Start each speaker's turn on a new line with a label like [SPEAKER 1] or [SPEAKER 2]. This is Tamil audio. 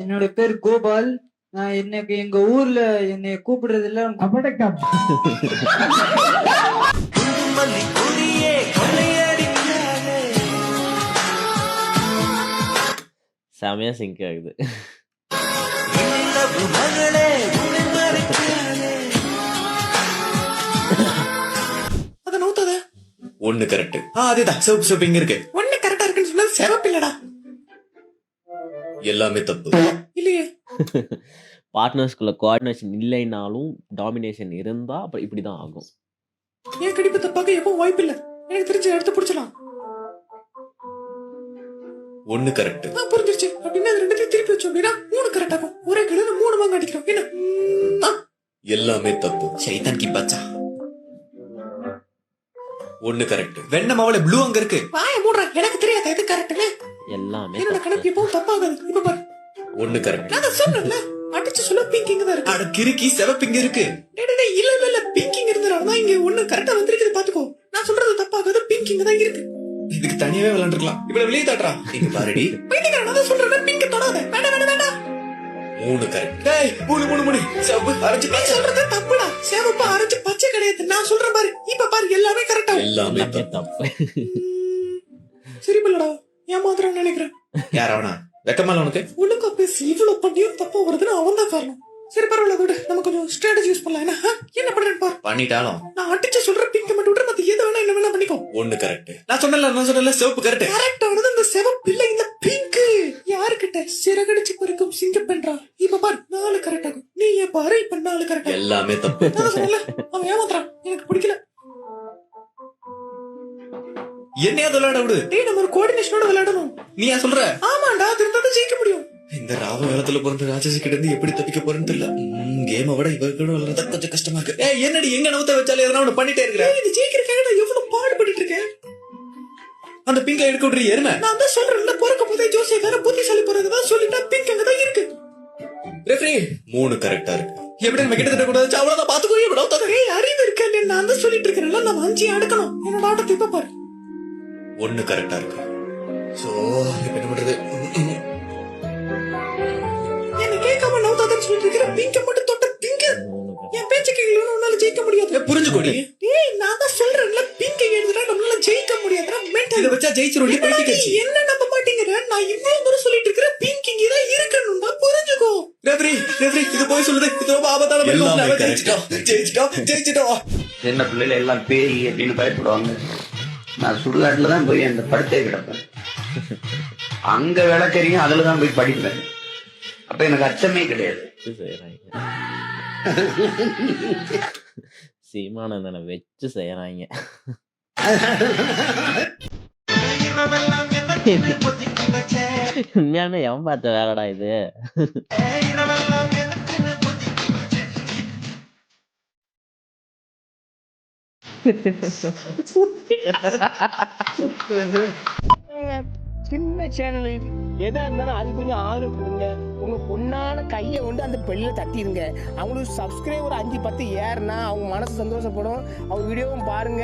[SPEAKER 1] என்னோட பேர் கோபால். நான் எனக்கு எங்க ஊர்ல என்னை கூப்பிடுறதுல அபடக்கப்.
[SPEAKER 2] செமையா சிங்க் ஆகுது.
[SPEAKER 3] அத நோத்தாத. ஒண்ணு கரெக்ட். அதேதான் சிவப்பு சிவப்பு இங்க இருக்கு. ஒண்ணு கரெக்டா இருக்குன்னு சொன்னது சிவப்பு இல்லடா. எல்லாமே தப்பு இல்லையே.
[SPEAKER 2] பார்ட்னர்ஸ்குள்ள கோஆர்டினேஷன் இல்லைனாலும் டாமினேஷன் இருந்தா அப்ப இப்படிதான் ஆகும்.
[SPEAKER 3] ஏன் கண்டிப்பா தப்பாக்க எப்பவும் வாய்ப்பு இல்ல. எனக்கு தெரிஞ்ச எடுத்து புடிச்சலாம். ஒண்ணு கரெக்ட். புரிஞ்சிருச்சு. அப்படின்னா அது ரெண்டுத்தையும் திருப்பி வச்சோம் அப்படின்னா மூணு கரெக்ட் ஆகும். ஒரே கடையில மூணு வாங்க அடிக்கிறோம். என்ன எல்லாமே தப்பு. சைதான் கி பச்சா. ஒண்ணு கரெக்ட். வெண்ண மாவுல ப்ளூ அங்க இருக்கு. வாய மூடுற. எனக்கு தெரியாது எது கரெக்ட்னு.
[SPEAKER 2] எல்லாமே
[SPEAKER 3] என்னோட கணக்கு எப்பவும் தப்பாகாது. இப்ப பாரு. ஒண்ணு கரெக்ட். நான் சொன்னேன்ல அடிச்சு சொல்ல பிங்கிங் தான் இருக்கு. அட கிறுக்கி சிவப்பிங்க இருக்கு. டேய் இல்ல இல்ல பிங்கிங் இருந்தறனால தான் இங்க ஒண்ணு கரெக்ட்டா வந்திருக்குது பாத்துக்கோ. நான் சொல்றது தப்பாகாது பிங்கிங் தான் இருக்கு. இதுக்கு தனியாவே விளையாண்டுக்கலாம். இவ்வளவு வெளிய தாட்றா. இங்க பாருடி. பிங்கிங் நான் சொல்றேன் பிங்க் தொடாத. வேண்டாம் வேண்டாம் வேண்டாம். மூணு கரெக்ட். டேய் மூணு சிவப்பு அரைச்சு பச்சை சொல்றது தப்புடா. சிவப்பு அரைச்சு பச்சை கிடையாது. நான் சொல்றேன் பாரு. இப்ப பாரு எல்லாமே கரெக்ட்டா. எல்லாமே தப்பு. சரி பல்லடா. ஏமாத்துறான்னு நினைக்கிறேன். யாரவனா வெக்கமால உனக்கு ஒழுங்கா பேசி இவ்வளவு பண்ணியும் தப்பா வருதுன்னு அவன் தான் காரணம். சரி பரவாயில்ல விடு. நம்ம கொஞ்சம் ஸ்ட்ராட்டஜி யூஸ் பண்ணலாம். என்ன பண்றேன்னு பாரு. பண்ணிட்டாலும் நான் அடிச்சு சொல்ற பிங்க் மட்டும் விட்டு மத்த எது வேணா என்ன வேணா பண்ணிக்கோ. ஒண்ணு கரெக்ட். நான் சொன்னல சிவப்பு கரெக்ட். கரெக்ட் ஆனது அந்த சிவப்பு இல்ல இந்த பிங்க். யாருக்கிட்ட சிறகடிச்சு பறிக்கும் சிங்கப்பென்றா. இப்ப பாரு 4 கரெக்ட் ஆகும். நீ ஏன் பாரு இப்ப 4 கரெக்ட். எல்லாமே தப்பு. நான் சொன்னல அவன் ஏமாத்துறான். எனக்கு பிடிக்கல. என்னையா விளையாட விடு. டேய் நம்ம ஒரு கோஆர்டினேஷனோட விளையாடணும். நீ ஏன் சொல்ற? ஆமாண்டா திருந்தாத ஜெயிக்க முடியும். இந்த ராவ காலத்துல பிறந்த ராட்சசி கிட்ட இருந்து எப்படி தப்பிக்க போறேன்னு தெரியல. கேம விட இவ கூட விளையாட கொஞ்சம் கஷ்டமா இருக்கு. ஏய் என்னடி எங்க நவுத்த வச்சாலே எதனா ஒண்ணு பண்ணிட்டே இருக்கற. நீ ஜெயிக்கிறதுக்காக நான் எவ்வளவு பாடுபட்டுட்டு இருக்கேன். அந்த பிங்க எடுக்க விடுற எருமை. நான் தான் சொல்றேன்ல பொறுக்க போதே ஜோசிய வேற புத்திசாலி போறதா சொல்லிட்டா பிங்க் அங்க தான் இருக்கு. ரெஃப்ரி 3 கரெக்ட்டா இருக்கு. எப்படி நம்ம கிட்ட தட்ட கூடாது. அவ்வளவுதான் பாத்துக்கோ. எவ்வளவு தடவை அறிவு இருக்கேன்னு நான் தான் சொல்லிட்டு இருக்கேன்ல. நம்ம 5 அடுக்கணும். என்னோட ஆட்டத்தை இப்ப பாரு. ஒண்ணு கரெக்டா இருக்கு. சோ இப்ப என்ன பண்றது? என்ன கேட்காம நவுதாதன்னு சொல்லிட்டு இருக்கிற பிங்க மட்டும் தொட்ட பிங்க. என் பேச்ச கேட்கலன்னு உன்னால ஜெயிக்க முடியாது. புரிஞ்சுக்கோடி. டேய் நான் தான் சொல்றேன்ல பிங்க எழுதுறா நம்மளால ஜெயிக்க முடியாதுடா. மென்டல் இத வச்சா ஜெயிச்சிரோடி படிக்கச்சு. என்ன நம்ப மாட்டீங்கற? நான் இவ்வளவு தூரம் சொல்லிட்டு இருக்கிற பிங்க இங்க தான் இருக்கணும்டா புரிஞ்சுக்கோ. ரெஃப்ரி இது போய் சொல்லுது. இது ரொம்ப ஆபத்தான பக்கம். ஜெயிச்சிட்டோம்.
[SPEAKER 4] என்ன பிள்ளைல எல்லாம் பேய் அப்படின்னு பயப்படுவாங்க. நான் சுடுகாட்டுல தான் போய் அந்த படுத்தே கிடப்பேன். அங்க விளக்கறியும் அதுலதான் போய் படிப்பேன். அப்ப எனக்கு அச்சமே கிடையாது.
[SPEAKER 2] சீமானந்தனை வச்சு செய்யறாங்க. உண்மையாலுமே எவன் பார்த்த வேலைடா இது.
[SPEAKER 5] சின்ன சேனல் எதா இருந்தாலும் அது கொஞ்சம் ஆர்வம் கொடுங்க. உங்க பொண்ணான கையை கொண்டு அந்த பெல்ல தட்டிடுங்க. அவங்களுக்கு சப்ஸ்கிரைபர் 5-10 ஏறுனா அவங்க மனசு சந்தோஷப்படும். அவங்க வீடியோவும் பாருங்க.